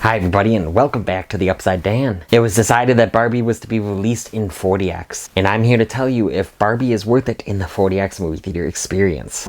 Hi everybody and welcome back to the Upside Down. It was decided that Barbie was to be released in 4DX, and I'm here to tell you if Barbie is worth it in the 4DX movie theater experience.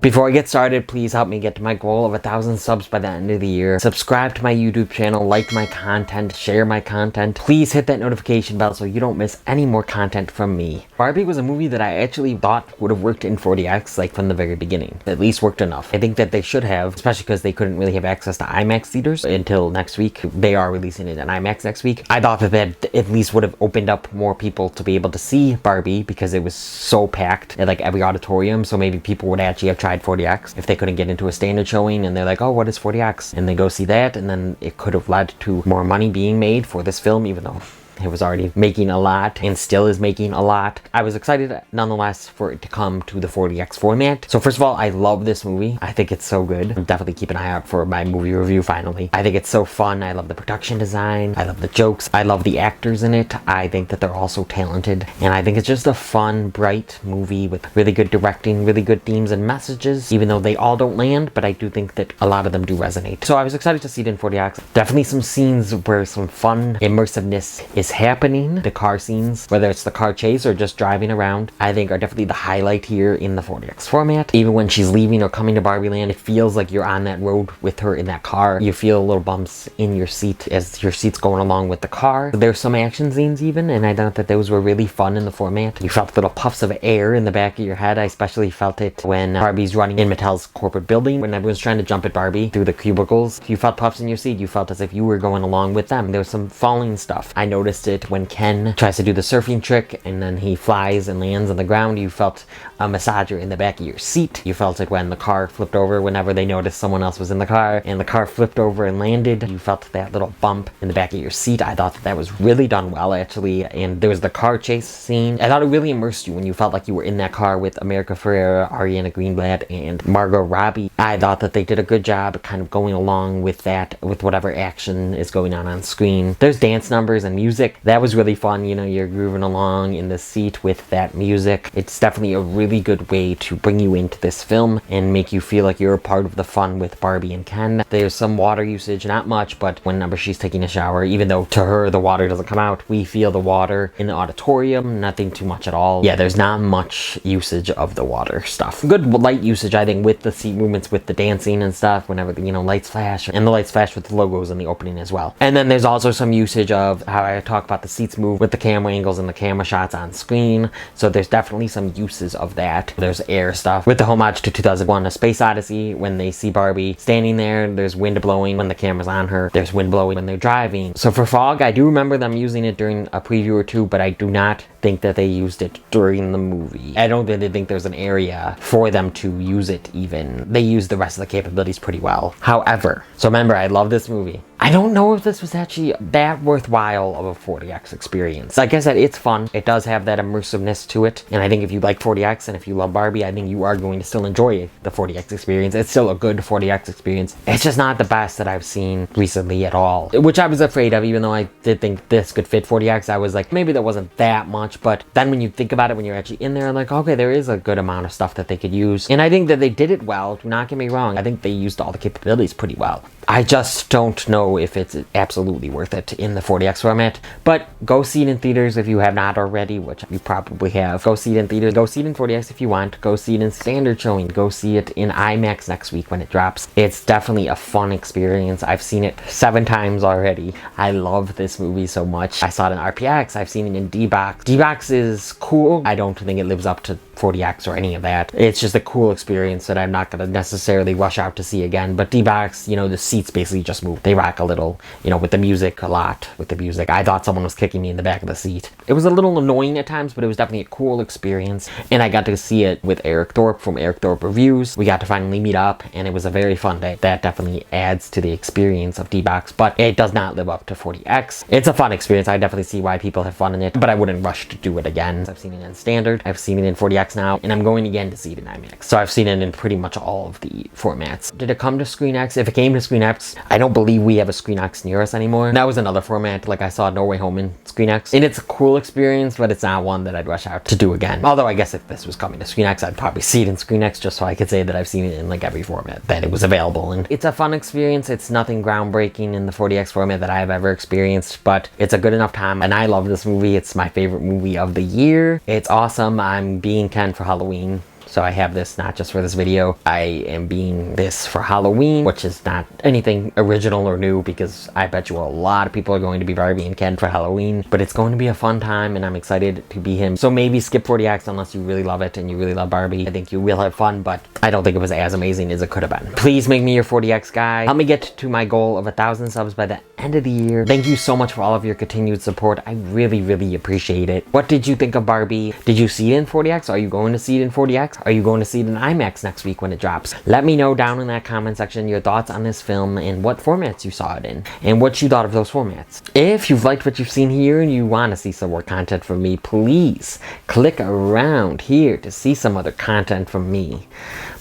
Before I get started, please help me get to my goal of 1,000 subs by the end of the year. Subscribe to my YouTube channel, like my content, share my content. Please hit that notification bell so you don't miss any more content from me. Barbie was a movie that I actually thought would have worked in 4DX, like from the very beginning. At least worked enough. I think that they should have, especially because they couldn't really have access to IMAX theaters until next week. They are releasing it in IMAX next week. I thought that at least would have opened up more people to be able to see Barbie because it was so packed at like every auditorium, so maybe people would actually have tried 4DX if they couldn't get into a standard showing and they're like, oh, what is 4DX? And they go see that, and then it could have led to more money being made for this film, even though it was already making a lot and still is making a lot. I was excited nonetheless for it to come to the 4DX format. So first of all, I love this movie. I think it's so good. I'm definitely keeping an eye out for my movie review finally. I think it's so fun. I love the production design. I love the jokes. I love the actors in it. I think that they're all so talented. And I think it's just a fun, bright movie with really good directing, really good themes and messages, even though they all don't land, but I do think that a lot of them do resonate. So I was excited to see it in 4DX. Definitely some scenes where some fun immersiveness is happening. The car scenes, whether it's the car chase or just driving around, I think are definitely the highlight here in the 4DX format. Even when she's leaving or coming to Barbie Land, it feels like you're on that road with her in that car. You feel little bumps in your seat as your seat's going along with the car. There's some action scenes even, and I thought that those were really fun in the format. You felt little puffs of air in the back of your head. I especially felt it when Barbie's running in Mattel's corporate building, when everyone's trying to jump at Barbie through the cubicles. You felt puffs in your seat. You felt as if you were going along with them. There was some falling stuff. I noticed it when Ken tries to do the surfing trick and then he flies and lands on the ground. You felt a massager in the back of your seat. You felt it when the car flipped over whenever they noticed someone else was in the car and the car flipped over and landed. You felt that little bump in the back of your seat. I thought that was really done well actually. And there was the car chase scene. I thought it really immersed you when you felt like you were in that car with America Ferrera, Ariana Greenblatt, and Margot Robbie. I thought that they did a good job kind of going along with that, with whatever action is going on screen. There's dance numbers and music. That was really fun. You know, you're grooving along in the seat with that music. It's definitely a really good way to bring you into this film and make you feel like you're a part of the fun with Barbie and Ken. There's some water usage, not much, but whenever she's taking a shower, even though to her the water doesn't come out, we feel the water in the auditorium. Nothing too much at all. Yeah, there's not much usage of the water stuff. Good light usage, I think, with the seat movements, with the dancing and stuff, whenever, you know, lights flash, and the lights flash with the logos in the opening as well. And then there's also some usage of how I talk about the seats move with the camera angles and the camera shots on screen. So there's definitely some uses of that. There's air stuff with the homage to 2001 A Space Odyssey. When they see Barbie standing there, there's wind blowing when the camera's on her. There's wind blowing when they're driving. So for fog, I do remember them using it during a preview or two, but I do not think that they used it during the movie. I don't really think there's an area for them to use it even. They use the rest of the capabilities pretty well. However, so remember, I love this movie. I don't know if this was actually that worthwhile of a 4DX experience. Like I said, it's fun. It does have that immersiveness to it. And I think if you like 4DX and if you love Barbie, I think you are going to still enjoy the 4DX experience. It's still a good 4DX experience. It's just not the best that I've seen recently at all. Which I was afraid of, even though I did think this could fit 4DX. I was like, maybe there wasn't that much. But then when you think about it, when you're actually in there, like, okay, there is a good amount of stuff that they could use. And I think that they did it well. Do not get me wrong. I think they used all the capabilities pretty well. I just don't know if it's absolutely worth it in the 4DX format, but go see it in theaters if you have not already, which you probably have. Go see it in theaters. Go see it in 4DX if you want. Go see it in standard showing. Go see it in IMAX next week when it drops. It's definitely a fun experience. I've seen it 7 times already. I love this movie so much. I saw it in RPX. I've seen it in D-Box. D-Box is cool. I don't think it lives up to 4DX or any of that. It's just a cool experience that I'm not going to necessarily rush out to see again. But D-Box, you know, the seats basically just move. They rock a little, you know, with the music a lot. With the music, I thought someone was kicking me in the back of the seat. It was a little annoying at times, but it was definitely a cool experience. And I got to see it with Eric Thorpe from Eric Thorpe Reviews. We got to finally meet up, and it was a very fun day. That definitely adds to the experience of D-Box, but it does not live up to 4DX. It's a fun experience. I definitely see why people have fun in it, but I wouldn't rush to do it again. I've seen it in standard. I've seen it in 4DX. 4DX now, and I'm going again to see it in IMAX. So I've seen it in pretty much all of the formats. Did it come to ScreenX? If it came to ScreenX, I don't believe we have a ScreenX near us anymore. That was another format, like I saw No Way Home in ScreenX. And it's a cool experience, but it's not one that I'd rush out to do again. Although I guess if this was coming to ScreenX, I'd probably see it in ScreenX just so I could say that I've seen it in like every format that it was available in. It's a fun experience. It's nothing groundbreaking in the 4DX format that I've ever experienced, but it's a good enough time, and I love this movie. It's my favorite movie of the year. It's awesome. I'm being Ken for Halloween. So I have this not just for this video. I am being this for Halloween, which is not anything original or new because I bet you a lot of people are going to be Barbie and Ken for Halloween. But it's going to be a fun time and I'm excited to be him. So maybe skip 4DX unless you really love it and you really love Barbie. I think you will have fun, but I don't think it was as amazing as it could have been. Please make me your 4DX guy. Help me get to my goal of 1,000 subs by the end of the year. Thank you so much for all of your continued support. I really, really appreciate it. What did you think of Barbie? Did you see it in 4DX? Are you going to see it in 4DX? Are you going to see it in IMAX next week when it drops? Let me know down in that comment section your thoughts on this film and what formats you saw it in and what you thought of those formats. If you've liked what you've seen here and you want to see some more content from me, please click around here to see some other content from me.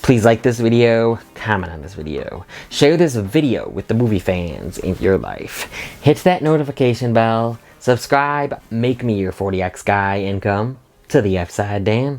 Please like this video, comment on this video, share this video with the movie fans in your life, hit that notification bell, subscribe, make me your 4DX guy, and come to the F side, Dan.